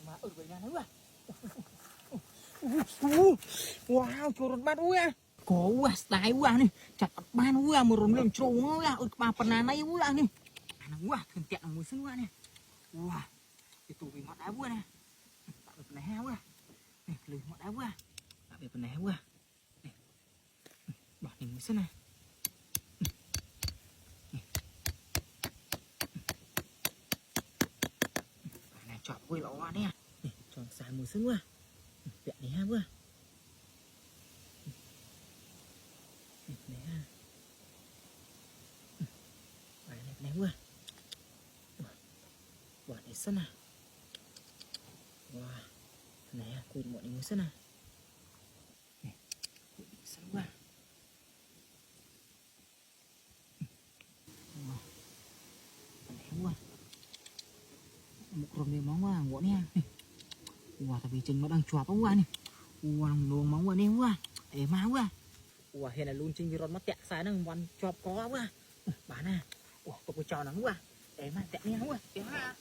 mà ở vậy nữa à. Wow, chorot bát ui à. Có ui à, style ui à này. Chặt ban ui à, một rồng lên trâu ui à. Ở bà phần này ui à này. Nó ui à, thường tiện là mùi xương ui à này. Wow, cái tủ vì ngọt đá ui à này. Tạo được phần này ha ui à. Này, lười ngọt đá ui à. Tạo được phần này ui à. Này, bỏ này mùi xương này. Này, chọn ui lọ hoa nè. Chọn xài mùi xương ui à. Tiện này ha ui à. Này ha. Bài này ui à. Bỏ này sân à. Wow, này à, cụt mọi người sân à. Này, cụt sân quá. Wow, này quá. Một rồng này móng quá, ngộ nè. Wow, tại vì chừng nó đang chọp quá này. Wow, luồng móng quá nè quá. Ê má quá. Wow, hiện là luôn chừng vì rồng nó tẹt sai nó hoàn chọp có quá. Bà nè. Wow, tôi có cho nắng quá. Ê má tẹt nè quá. Ê má.